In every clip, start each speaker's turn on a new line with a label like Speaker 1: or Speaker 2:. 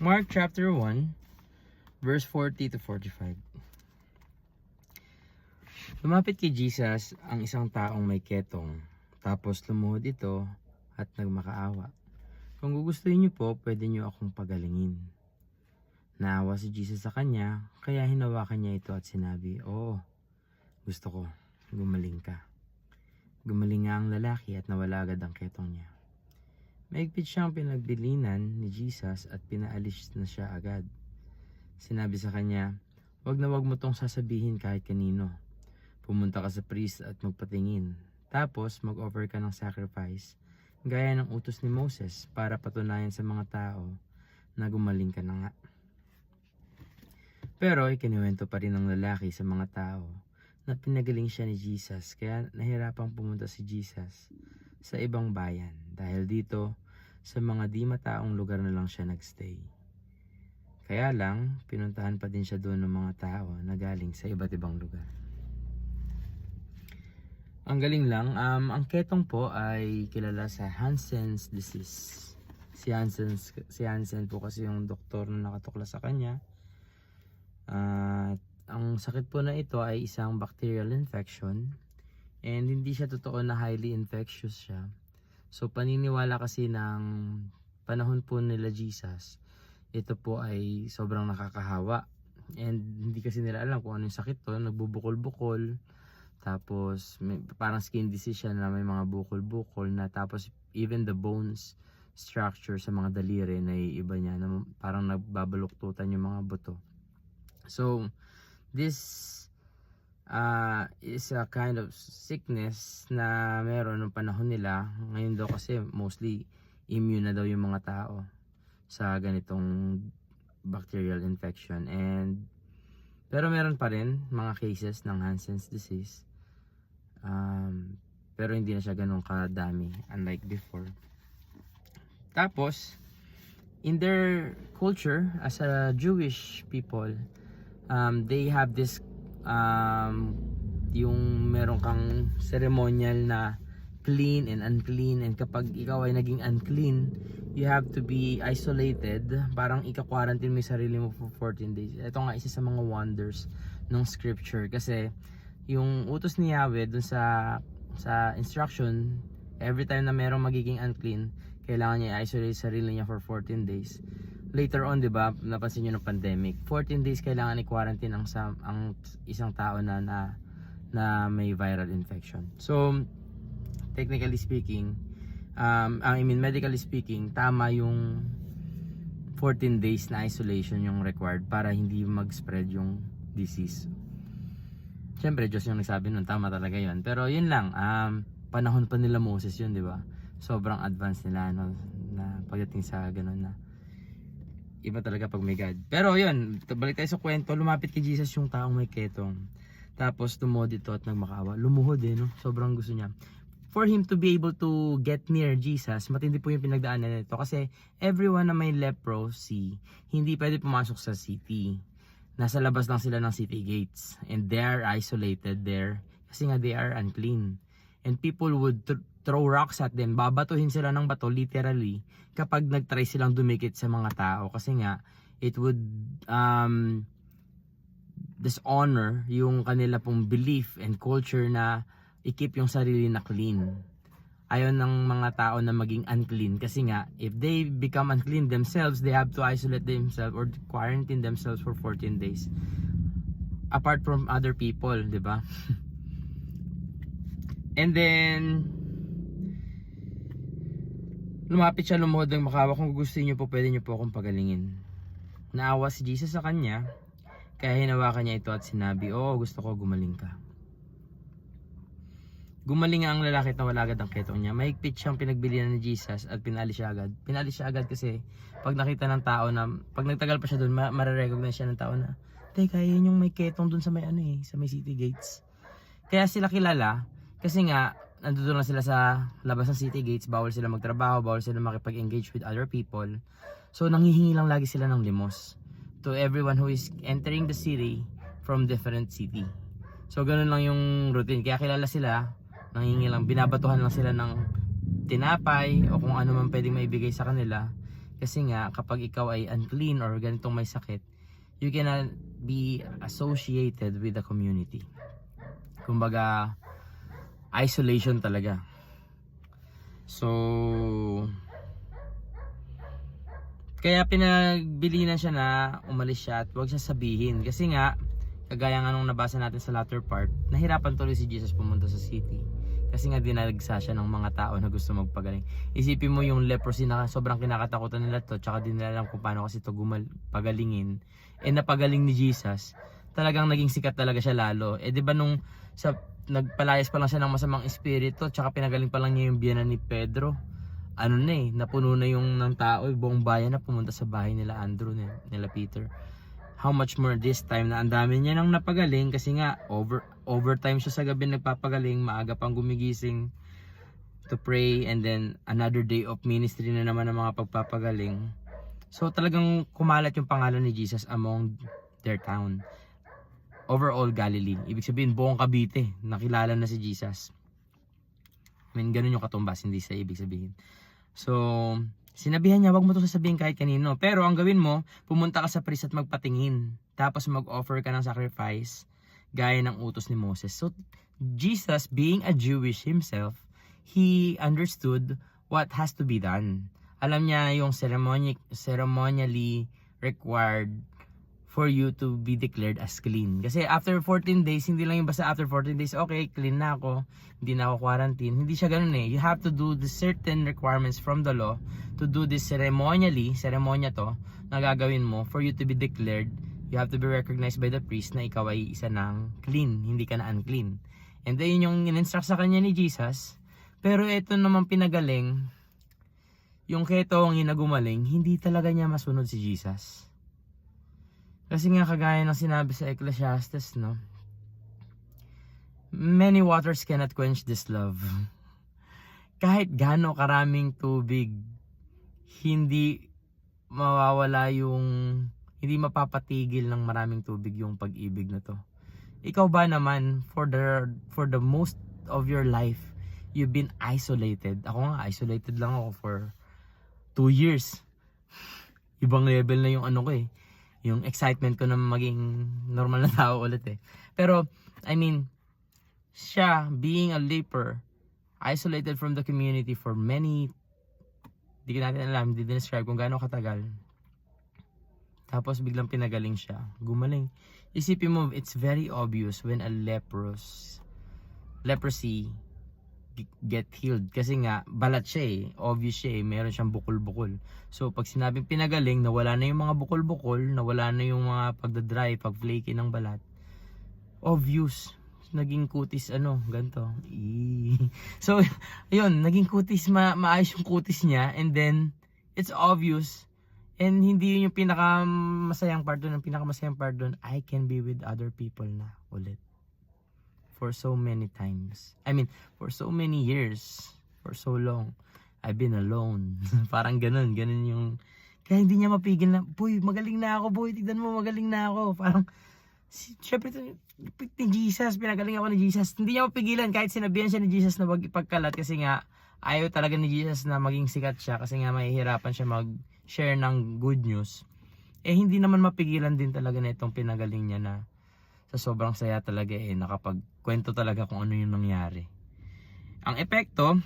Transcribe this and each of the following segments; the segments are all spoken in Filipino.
Speaker 1: Mark chapter 1, verse 40 to 45. Lumapit kay Jesus ang isang taong may ketong, tapos lumuhod ito at nagmakaawa. Kung gugustuhin niyo po, pwede niyo akong pagalingin. Naawa si Jesus sa kanya, kaya hinawakan niya ito at sinabi, "Oo, gusto ko, gumaling ka." Gumaling nga ang lalaki at nawala agad ang ketong niya. Maigpit siyang pinagbilinan ni Jesus at pinaalis na siya agad. Sinabi sa kanya, "Wag na wag mo tong sasabihin kahit kanino. Pumunta ka sa priest at magpatingin. Tapos mag-offer ka ng sacrifice, gaya ng utos ni Moses para patunayan sa mga tao na gumaling ka na nga." Pero ikiniwento pa rin ng lalaki sa mga tao na pinagaling siya ni Jesus, kaya nahirapang pumunta si Jesus sa ibang bayan dahil dito sa mga di mataong lugar na lang siya nagstay. Kaya lang, pinuntahan pa din siya doon ng mga tao na galing sa iba't ibang lugar. Ang galing lang, ang ketong po ay kilala sa Hansen's disease. Si Hansen po kasi yung doktor na nakatuklas sa kanya. At ang sakit po na ito ay isang bacterial infection, and hindi siya totoo na highly infectious siya. So paniniwala kasi ng panahon po nila Jesus, ito po ay sobrang nakakahawa. And hindi kasi nila alam kung ano yung sakit to, nagbubukol-bukol. Tapos parang skin disease siya na may mga bukol-bukol na, tapos even the bones structure sa mga daliri na iba niya, na parang nagbabaluktutan yung mga buto. So this is a kind of sickness na meron ng panahon nila. Ngayon daw kasi mostly immune na daw yung mga tao sa ganitong bacterial infection. Pero meron pa rin mga cases ng Hansen's disease. Pero hindi na siya ganun kadami unlike before. Tapos in their culture as a Jewish people, they have this yung meron kang ceremonial na clean and unclean, and kapag ikaw ay naging unclean, you have to be isolated. Parang ika-quarantine mo yung sarili mo for 14 days. Ito nga isa sa mga wonders ng scripture, kasi yung utos ni Yahweh dun sa instruction, every time na merong magiging unclean, kailangan niya i-isolate sarili niya for 14 days. Later on, 'di ba, napansin niyo ng pandemic, 14 days kailangan i-quarantine ang isang tao na may viral infection. So technically speaking, medically speaking, tama yung 14 days na isolation yung required para hindi mag-spread yung disease. Siyempre, Diyos yung nagsabi nun, tama talaga yun. Pero yun lang, panahon pa nila Moses yun, 'di ba? Sobrang advanced nila, no, na pagdating sa ganun na iba talaga pag may God. Pero yun, balik tayo sa kwento. Lumapit kay Jesus yung taong may ketong, tapos tumod ito at nagmakaawa. Lumuhod no? Sobrang gusto niya. For him to be able to get near Jesus, matindi po yung pinagdaanan nito, kasi everyone na may leprosy, hindi pwede pumasok sa city. Nasa labas lang sila ng city gates, and they are isolated there kasi nga they are unclean. And people would throw rocks at them, babatuhin sila ng bato literally kapag nagtry silang dumikit sa mga tao, kasi nga it would dishonor yung kanila pong belief and culture na i-keep yung sarili na clean. Ayaw ng mga tao na maging unclean, kasi nga if they become unclean themselves, they have to isolate themselves or quarantine themselves for 14 days apart from other people, di ba? And then lumapit siya, lumuhod ng makawa. Kung gusto niyo po, pwede niyo po akong pagalingin. Naawa si Jesus sa kanya, kaya hinawakan niya ito at sinabi, "Oo, gusto ko, gumaling ka." Gumaling nga ang lalaki at nawala agad ang ketong niya. Mahigpit siyang pinagbilinan ni Jesus at pinalis siya agad. Pinalis siya agad kasi pag nakita ng tao na, pag nagtagal pa siya doon, marirecognize siya ng tao na, "Teka, yun yung may ketong doon sa may sa may city gates." Kaya sila kilala kasi nga nandoon lang sila sa labas ng city gates, bawal sila magtrabaho, bawal sila makipag-engage with other people. So nanghihingi lang lagi sila ng limos to everyone who is entering the city from different city. So ganun lang yung routine, kaya kilala sila. Nanghihingi lang, binabatuhan lang sila ng tinapay o kung ano man pwedeng maibigay sa kanila, Kasi nga, kapag ikaw ay unclean or ganitong may sakit, you cannot be associated with the community. Kumbaga, isolation talaga. So, kaya pinagbilinan siya na umalis siya at huwag siya sabihin. Kasi nga, kagaya nga nung nabasa natin sa latter part, nahirapan tuloy si Jesus pumunta sa city. Kasi nga dinalagsa siya ng mga tao na gusto magpagaling. Isipin mo yung leprosy na sobrang kinakatakutan nila to, tsaka din nila alam kung paano kasi ito pagalingin. Napagaling ni Jesus, talagang naging sikat talaga siya lalo. Di ba nung nagpalayas pa lang siya ng masamang espiritu, tsaka pinagaling pa lang niya yung biyenan ni Pedro. Napuno na yung ng tao, buong bayan na pumunta sa bahay nila Andrew, nila Peter. How much more this time na ang dami niya nang napagaling kasi nga overtime siya sa gabi nagpapagaling, maaga pang gumigising to pray, and then another day of ministry na naman ng mga pagpapagaling. So talagang kumalat yung pangalan ni Jesus among their town. Overall Galilee, ibig sabihin buong Cavite nakilala na si Jesus. Ganun yung katumbas, hindi sa ibig sabihin. So sinabihan niya, wag mo to sasabihin kahit kanino. Pero ang gawin mo, pumunta ka sa priest at magpatingin. Tapos mag-offer ka ng sacrifice gaya ng utos ni Moses. So, Jesus, being a Jewish himself, he understood what has to be done. Alam niya yung ceremonially required for you to be declared as clean. Kasi after 14 days, hindi lang yung basta after 14 days, okay, clean na ako, hindi na ako quarantine. Hindi siya ganun eh. You have to do the certain requirements from the law to do this ceremonially, seremonya to, na gagawin mo for you to be declared. You have to be recognized by the priest na ikaw ay isa ng clean, hindi ka na unclean. And then yung in-instruct sa kanya ni Jesus, pero ito naman pinagaling, yung ketong yung nagumaling, hindi talaga niya masunod si Jesus. Kasi nga kagaya ng sinabi sa Ecclesiastes, no? Many waters cannot quench this love. Kahit gaano karaming tubig, hindi mawawala hindi mapapatigil ng maraming tubig yung pag-ibig na to. Ikaw ba naman, for the most of your life, you've been isolated. Ako nga, isolated lang ako for 2 years. Ibang level na yung ko eh. Yung excitement ko na maging normal na tao ulit eh. Pero, siya, being a leper, isolated from the community for many, di natin alam, di describe kung gaano katagal. Tapos biglang pinagaling siya. Gumaling. Isipin mo, it's very obvious when a leprosy get healed. Kasi nga, balat siya eh. Obvious siya eh. Meron siyang bukol-bukol. So, pag sinabing pinagaling, nawala na yung mga bukol-bukol, nawala na yung mga pagdadry, pag-flaky ng balat. Obvious. Naging kutis, ganito. So, yun, naging kutis, maayos yung kutis niya. And then, it's obvious. And hindi yun yung pinakamasayang part doon. Ang pinakamasayang part doon, I can be with other people na ulit. For so many times. For so many years. For so long. I've been alone. Parang ganun yung... Kaya hindi niya mapigil na, boy, magaling na ako, boy. Tignan mo, magaling na ako. Parang, syempre ito, ni Jesus, pinagaling ako ni Jesus. Hindi niya mapigilan kahit sinabihan siya ni Jesus na wag ipagkalat. Kasi nga, ayaw talaga ni Jesus na maging sikat siya. Kasi nga, mahihirapan siya mag-share ng good news. Hindi naman mapigilan din talaga na itong pinagaling niya na sa sobrang saya talaga nakapagkwento talaga kung ano yung nangyari. Ang epekto,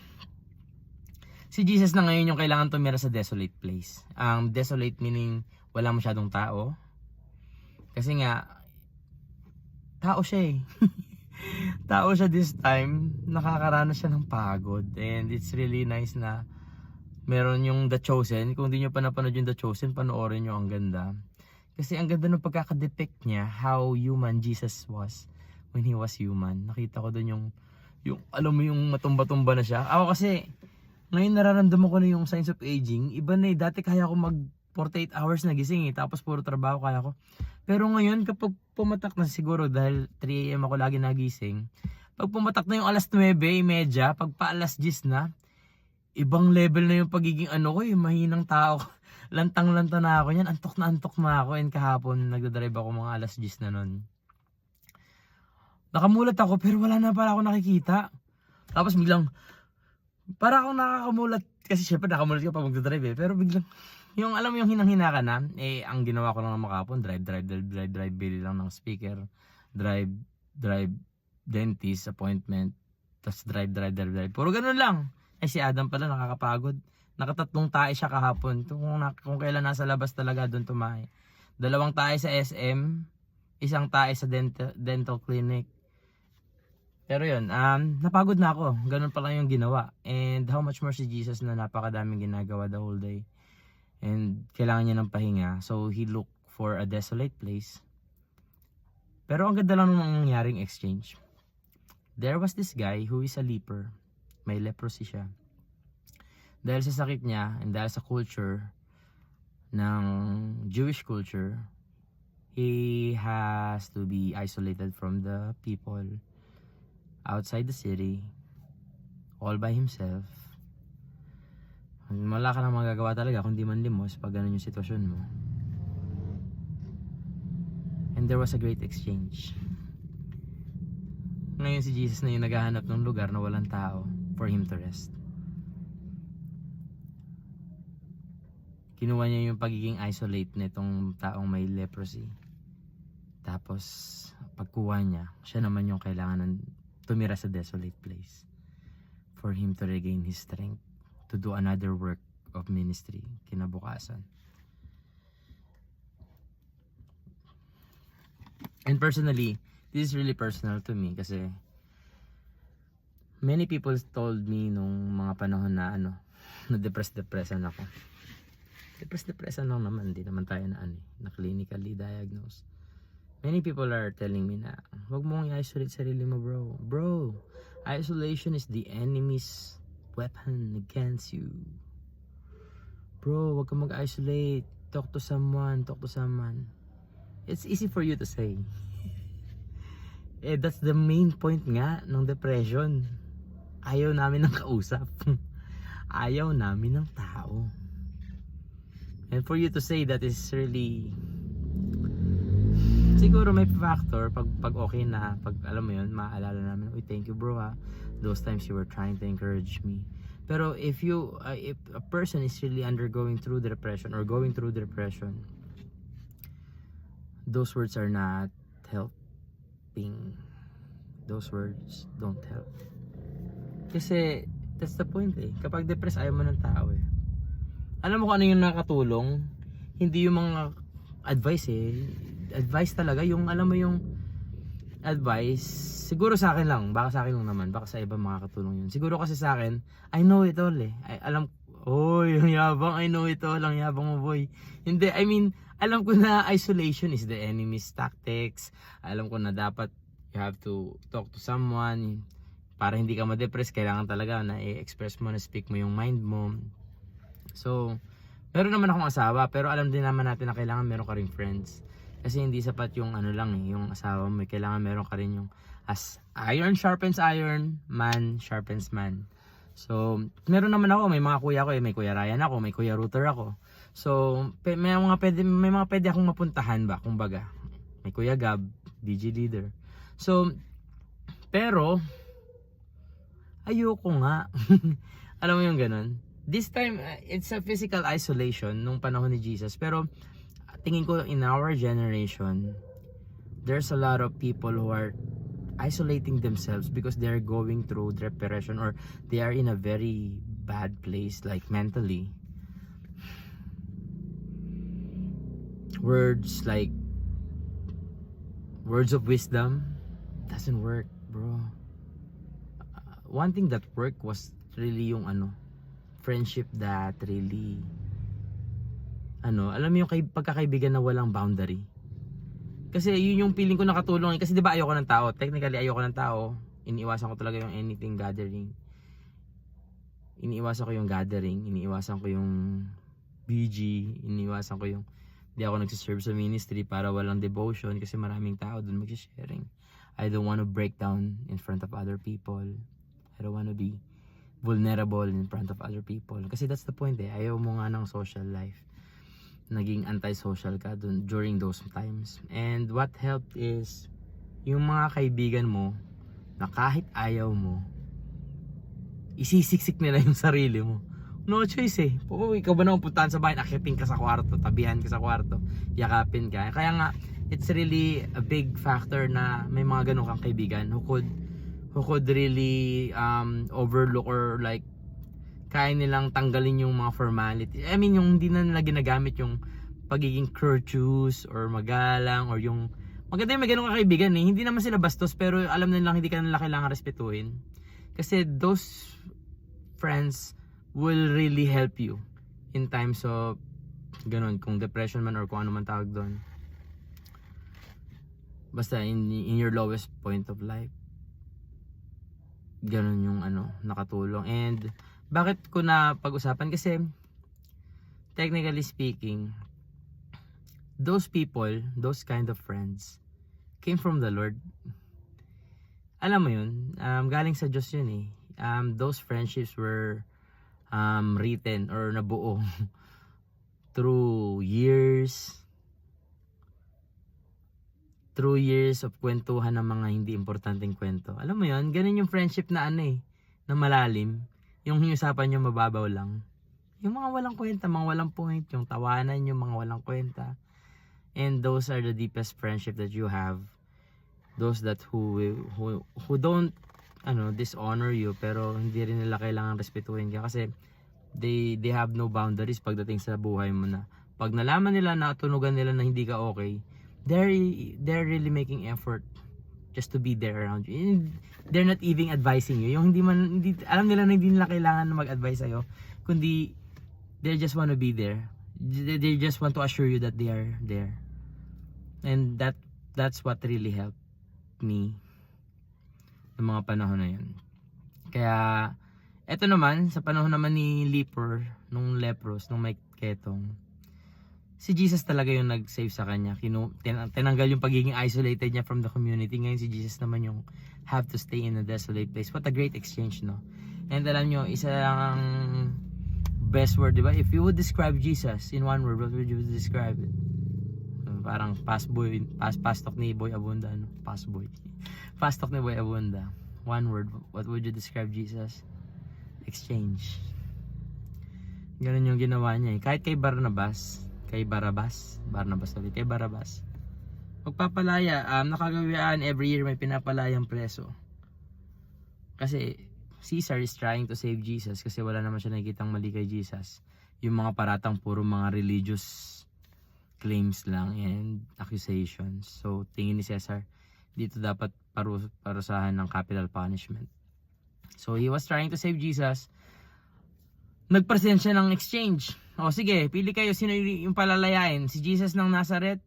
Speaker 1: si Jesus na ngayon yung kailangan tumira sa desolate place. Desolate meaning wala masyadong tao. Kasi nga, tao siya eh. Tao siya this time, nakakaranas siya ng pagod. And it's really nice na meron yung The Chosen. Kung hindi nyo pa napanood yung The Chosen, panoorin nyo, ang ganda. Kasi ang ganda ng pagkakadepict niya how human Jesus was when he was human. Nakita ko doon yung alam mo yung matumba-tumba na siya. Ako kasi ngayon nararamdaman ko na yung signs of aging. Iba na eh. Dati kaya ko mag 48 hours na gising eh. Tapos puro trabaho kaya ko. Pero ngayon kapag pumatak na siguro dahil 3 AM ako lagi nagising. Pag pumatak na yung alas 9:30, pag pa alas 10 na, ibang level na yung pagiging ko eh. Mahinang tao. Lantang-lanta na ako yan. Antok na ako. And kahapon, nagdadrive ako mga alas 10 na nun. Nakamulat ako, pero wala na pala ako nakikita. Tapos biglang, para ako nakakamulat. Kasi syempre nakamulat ka pag magdadrive eh. Pero biglang, yung alam mo yung hinang-hina ka na, eh ang ginawa ko lang naman kahapon, drive, bili lang ng speaker, drive, dentist appointment, tas drive. Puro ganun lang. Eh si Adam pala nakakapagod. Nakatatlong tae siya kahapon. Kung kailan nasa labas talaga doon tumae. 2 tae sa SM, 1 tae sa dental clinic. Pero yun, napagod na ako. Ganun pala yung ginawa. And how much more si Jesus na napakadaming ginagawa the whole day. And kailangan niya ng pahinga. So he looked for a desolate place. Pero ang ganda lang nung nangyaring exchange. There was this guy who is a leper. May leprosy siya. Dahil sa sakit niya and dahil sa culture ng Jewish culture, he has to be isolated from the people outside the city, all by himself. Wala ka nang magagawa talaga kundi manlimos pag ganun yung sitwasyon mo. And there was a great exchange. Ngayon si Jesus na yung naghahanap ng lugar na walang tao for him to rest. Kinuha niya yung pagiging isolate nitong taong may leprosy. Tapos pagkuha niya, siya naman yung kailangan tumira sa desolate place for him to regain his strength to do another work of ministry kinabukasan. And personally, this is really personal to me kasi many people told me nung mga panahon na na-depressan ako. Depressan lang naman, hindi naman tayo na clinically diagnosed. Many people are telling me na wag mong i-isolate sarili mo, bro. Isolation is the enemy's weapon against you. Bro, wag kang mag-isolate. Talk to someone. It's easy for you to say. That's the main point nga ng depression. Ayaw namin ng kausap. Ayaw namin ng tao. And for you to say that is really, siguro may factor pag okay na, pag alam mo yun, maaalala namin, uy, thank you bro ha, those times you were trying to encourage me. Pero if a person is really undergoing through the depression or going through the depression, those words are not helping. Those words don't help. Kasi that's the point kapag depressed ayaw mo ng tao Alam mo kung ano yung nakatulong? Hindi yung mga advice advice talaga, yung alam mo yung advice, siguro sa akin lang, baka sa akin lang naman, baka sa iba makakatulong yun. Siguro kasi sa akin, I know it all yung yabang, I know it all, ang yabang mo boy. Hindi, I mean, alam ko na isolation is the enemy's tactics. Alam ko na dapat you have to talk to someone para hindi ka ma-depress, kailangan talaga na i-express mo, na speak mo yung mind mo. So, meron naman akong asawa, pero alam din naman natin na kailangan meron ka rin friends. Kasi hindi sapat yung yung asawa mo, kailangan meron ka rin yung as iron sharpens iron, man sharpens man. So, meron naman ako, may mga kuya ko may kuya Ryan ako, may kuya Router ako. So, may mga pwede akong mapuntahan ba, kumbaga. May kuya Gab, BG leader. So, pero ayoko nga. Alam mo yung ganun? This time, it's a physical isolation nung panahon ni Jesus. Pero, tingin ko in our generation, there's a lot of people who are isolating themselves because they're going through depression or they are in a very bad place, like mentally. Words like words of wisdom doesn't work, bro. One thing that worked was really yung friendship that really alam mo yung pagkakaibigan na walang boundary. Kasi yun yung feeling ko nakatulong kasi 'di ba ayoko ng tao. Technically ayoko ng tao. Iniiwasan ko talaga yung anything gathering. Iniiwasan ko yung gathering, iniiwasan ko yung BG, iniiwasan ko yung di ako nagsiserve sa ministry para walang devotion kasi maraming tao doon mag-sharing. I don't want to break down in front of other people. I don't want to be vulnerable in front of other people. Kasi that's the point Ayaw mo nga ng social life. Naging anti-social ka dun during those times. And what helped is yung mga kaibigan mo na kahit ayaw mo, isisiksik nila yung sarili mo. No choice eh. Ikaw ba naman puntahan sa bahay, akitin ka sa kwarto, tabihan ka sa kwarto, yakapin ka. Kaya nga, it's really a big factor na may mga ganun kang kaibigan who could really overlook or like kaya nilang tanggalin yung mga formality. I mean, yung hindi na nila ginagamit yung pagiging courteous or magalang or yung maganda yung may ganun kang kaibigan eh. Hindi naman sila bastos pero alam nilang hindi ka nila kailangan respetuhin. Kasi those friends will really help you in times of ganun, kung depression man or kung ano man tawag doon. Basta in your lowest point of life. Ganun yung nakatulong. And bakit ko na pag-usapan? Kasi technically speaking, those people, those kind of friends came from the Lord. Alam mo yun, galing sa Diyos yun eh. Those friendships were written or nabuo through years of kwentuhan ng mga hindi importanteng kwento. Alam mo yun, ganun yung friendship na na malalim. Yung usapan nyo mababaw lang. Yung mga walang kwenta, mga walang point, yung tawanan yung mga walang kwenta. And those are the deepest friendship that you have. Those that who don't dishonor you pero hindi rin nila kailangan respetuhin ka kasi they have no boundaries pagdating sa buhay mo na. Pag nalaman nila na tunugan nila na hindi ka okay, they're really making effort just to be there around you. And they're not even advising you. Yung hindi alam nila na hindi nila kailangan mag-advise sa'yo, kundi they just want to be there. They just want to assure you that they are there. And that's what really helped me ng mga panahon na yun. Kaya eto naman, sa panahon naman ni Leper, nung lepros, nung may ketong, si Jesus talaga yung nag-save sa kanya. Tinanggal yung pagiging isolated niya from the community. Ngayon si Jesus naman yung have to stay in a desolate place. What a great exchange, no? And alam nyo, isa lang best word, di ba? If you would describe Jesus in one word, what would you describe it? Parang pastok ni Boy Abunda, no? Pastok ni Boy Abunda. One word, what would you describe Jesus? Exchange. Ganun yung ginawa niya eh. Kahit kay Barnabas, magpapalaya, nakagawian every year may pinapalayang preso. Kasi Caesar is trying to save Jesus kasi wala naman siya nakikitang mali kay Jesus. Yung mga paratang puro mga religious claims lang and accusations. So tingin ni Caesar, dito dapat parusahan ng capital punishment. So he was trying to save Jesus. Nagpresent siya ng exchange. O sige, pili kayo, sino yung palalayain? Si Jesus ng Nazareth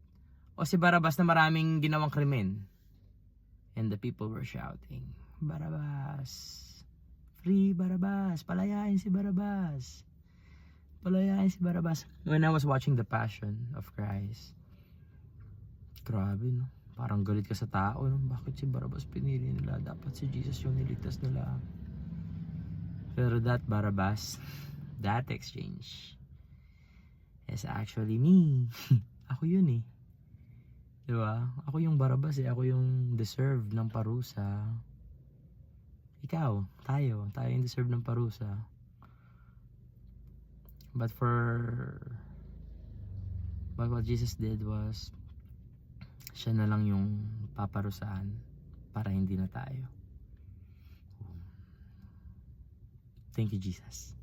Speaker 1: o si Barabas na maraming ginawang krimen? And the people were shouting, Barabas! Free Barabas! Palayain si Barabas! Palayain si Barabas. When I was watching the Passion of Christ, grabe no? Parang galit ka sa tao, no? Bakit si Barabas pinili nila? Dapat si Jesus yung niligtas nila. Pero that Barabas, that exchange is actually me. Ako yun eh. Diba? Ako yung Barabas eh. Ako yung deserve ng parusa. Ikaw, tayo yung deserve ng parusa. But what Jesus did was siya na lang yung paparusahan para hindi na tayo. Thank you, Jesus.